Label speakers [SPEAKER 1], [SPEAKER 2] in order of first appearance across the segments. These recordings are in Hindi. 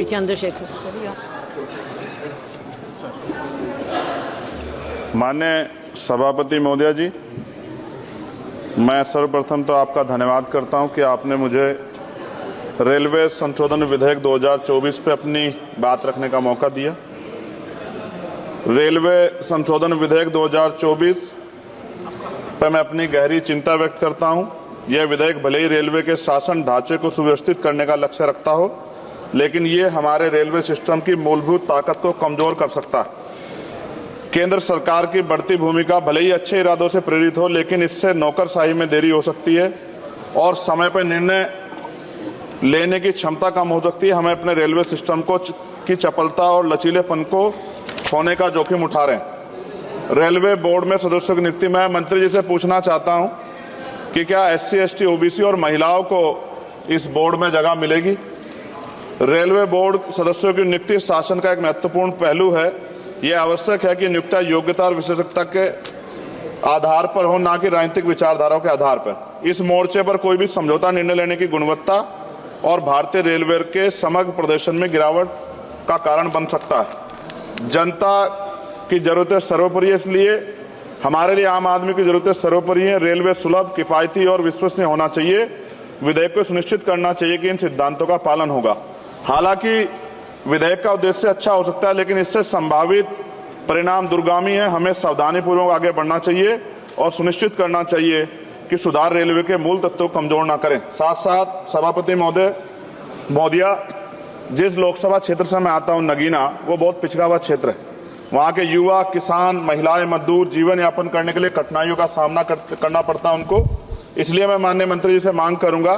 [SPEAKER 1] चंद्रशेखर।
[SPEAKER 2] माननीय सभापति महोदया जी, मैं सर्वप्रथम तो आपका धन्यवाद करता हूं कि आपने मुझे रेलवे संशोधन विधेयक 2024 पे अपनी बात रखने का मौका दिया। रेलवे संशोधन विधेयक 2024 पर मैं अपनी गहरी चिंता व्यक्त करता हूं। यह विधेयक भले ही रेलवे के शासन ढांचे को सुव्यवस्थित करने का लक्ष्य रखता हो, लेकिन ये हमारे रेलवे सिस्टम की मूलभूत ताकत को कमजोर कर सकता है। केंद्र सरकार की बढ़ती भूमिका भले ही अच्छे इरादों से प्रेरित हो, लेकिन इससे नौकरशाही में देरी हो सकती है और समय पर निर्णय लेने की क्षमता कम हो सकती है। हमें अपने रेलवे सिस्टम की चपलता और लचीलेपन को खोने का जोखिम उठा रहे हैं। रेलवे बोर्ड में सदस्यों की नियुक्ति में मंत्री जी से पूछना चाहता हूं कि क्या SC, ST, OBC और महिलाओं को इस बोर्ड में जगह मिलेगी? रेलवे बोर्ड सदस्यों की नियुक्ति शासन का एक महत्वपूर्ण पहलू है। यह आवश्यक है कि नियुक्तियां योग्यता और विशेषज्ञता के आधार पर हो, न कि राजनीतिक विचारधाराओं के आधार पर। इस मोर्चे पर कोई भी समझौता निर्णय लेने की गुणवत्ता और भारतीय रेलवे के समग्र प्रदर्शन में गिरावट का कारण बन सकता है। जनता की जरूरतें सर्वोपरि है, इसलिए हमारे लिए आम आदमी की जरूरतें सर्वोपरि हैं। रेलवे सुलभ, किफायती और विश्वसनीय होना चाहिए। विधेयक को सुनिश्चित करना चाहिए कि इन सिद्धांतों का पालन होगा। हालांकि विधेयक का उद्देश्य अच्छा हो सकता है, लेकिन इससे संभावित परिणाम दूरगामी है। हमें सावधानीपूर्वक आगे बढ़ना चाहिए और सुनिश्चित करना चाहिए कि सुधार रेलवे के मूल तत्वों को कमजोर न करें। साथ साथ सभापति महोदया, जिस लोकसभा क्षेत्र से मैं आता हूं, नगीना, वो बहुत पिछड़ा हुआ क्षेत्र है। वहाँ के युवा, किसान, महिलाएं, मजदूर जीवन यापन करने के लिए कठिनाइयों का सामना करना पड़ता है उनको। इसलिए मैं माननीय मंत्री जी से मांग करूंगा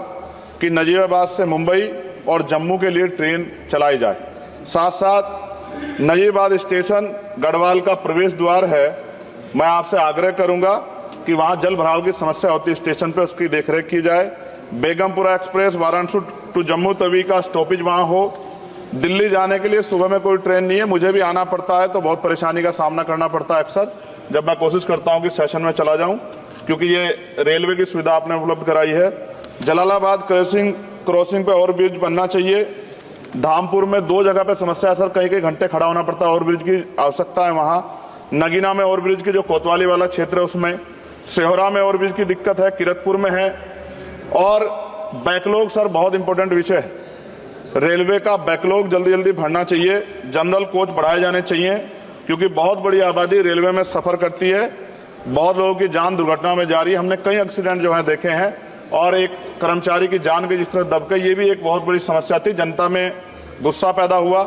[SPEAKER 2] कि नजीबाबाद से मुंबई और जम्मू के लिए ट्रेन चलाई जाए। साथ साथ नजीबाबाद स्टेशन गढ़वाल का प्रवेश द्वार है। मैं आपसे आग्रह करूंगा कि वहां जल भराव की समस्या होती है स्टेशन पे, उसकी देखरेख की जाए। बेगमपुरा एक्सप्रेस वाराणसी टू जम्मू तवी का स्टॉपेज वहां हो। दिल्ली जाने के लिए सुबह में कोई ट्रेन नहीं है, मुझे भी आना पड़ता है, तो बहुत परेशानी का सामना करना पड़ता है अक्सर, जब मैं कोशिश करता हूं कि सेशन में चला जाऊं, क्योंकि ये रेलवे की सुविधा आपने उपलब्ध कराई है। जलालाबाद क्रॉसिंग पे ओवरब्रिज बनना चाहिए। धामपुर में 2 जगह पे समस्या है सर, कई घंटे खड़ा होना पड़ता है, ओवरब्रिज की आवश्यकता है वहां। नगीना में ओवरब्रिज की जो कोतवाली वाला क्षेत्र है उसमें, सेहोरा में ओवरब्रिज की दिक्कत है, किरतपुर में है। और बैकलॉग सर बहुत इंपॉर्टेंट विषय है। रेलवे का बैकलॉग जल्दी जल्दी भरना चाहिए। जनरल कोच बढ़ाए जाने चाहिए, क्योंकि बहुत बड़ी आबादी रेलवे में सफर करती है। बहुत लोगों की जान दुर्घटना में जा रही है। हमने कई एक्सीडेंट जो है देखे हैं, और एक कर्मचारी की जान के जिस तरह दबके, ये भी एक बहुत बड़ी समस्या थी। जनता में गुस्सा पैदा हुआ,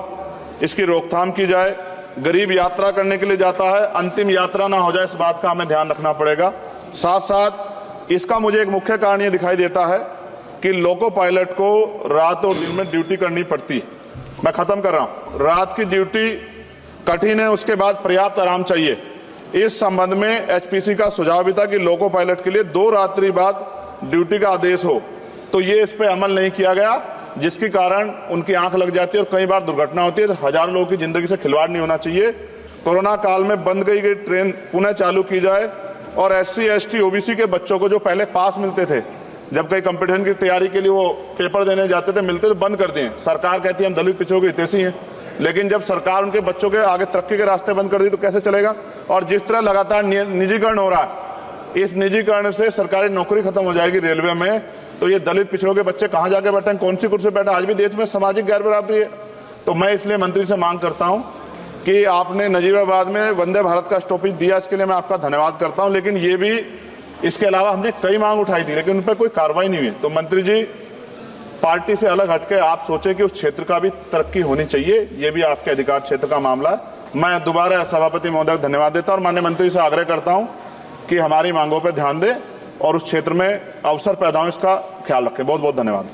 [SPEAKER 2] इसकी रोकथाम की जाए। गरीब यात्रा करने के लिए जाता है, अंतिम यात्रा ना हो जाए, इस बात का हमें ध्यान रखना पड़ेगा। साथ साथ इसका मुझे एक मुख्य कारण ये दिखाई देता है कि लोको पायलट को रात और दिन में ड्यूटी करनी पड़ती है। मैं खत्म कर रहा हूं। रात की ड्यूटी कठिन है, उसके बाद पर्याप्त आराम चाहिए। इस संबंध में HPC का सुझाव भी था कि लोको पायलट के लिए 2 रात्रि बाद ड्यूटी का आदेश हो, तो ये इस पे अमल नहीं किया गया, जिसके कारण उनकी आंख लग जाती है और कई बार दुर्घटना होती है। हजारों लोगों की जिंदगी से खिलवाड़ नहीं होना चाहिए। कोरोना काल में बंद गई ट्रेन पुनः चालू की जाए, और SC, ST, OBC के बच्चों को जो पहले पास मिलते थे, जब कई कंपटीशन की तैयारी के लिए वो पेपर देने जाते थे, मिलते थे, बंद कर दिए। सरकार कहती है हम दलित पिछड़ों के हितैषी हैं, लेकिन जब सरकार उनके बच्चों के आगे तरक्की के रास्ते बंद कर दी तो कैसे चलेगा? और जिस तरह लगातार निजीकरण हो रहा है, इस निजीकरण से सरकारी नौकरी खत्म हो जाएगी रेलवे में, तो ये दलित पिछड़ों के बच्चे कहां जाके बैठे, कौन सी कुर्सी बैठे? आज भी देश में सामाजिक गैर बराबरी है। तो मैं इसलिए मंत्री से मांग करता हूं कि आपने नजीबाबाद में वंदे भारत का स्टॉपेज दिया, इसके लिए मैं आपका धन्यवाद करता हूं। लेकिन ये भी, इसके अलावा हमने कई मांग उठाई थी, लेकिन उन पर कोई कार्रवाई नहीं हुई। तो मंत्री जी, पार्टी से अलग हटके आप सोचे कि उस क्षेत्र का भी तरक्की होनी चाहिए, ये भी आपके अधिकार क्षेत्र का मामला है। मैं दोबारा सभापति महोदय को धन्यवाद देता हूं और माननीय मंत्री से आग्रह करता हूं कि हमारी मांगों पर ध्यान दें और उस क्षेत्र में अवसर पैदा हो, इसका ख्याल रखें। बहुत बहुत धन्यवाद।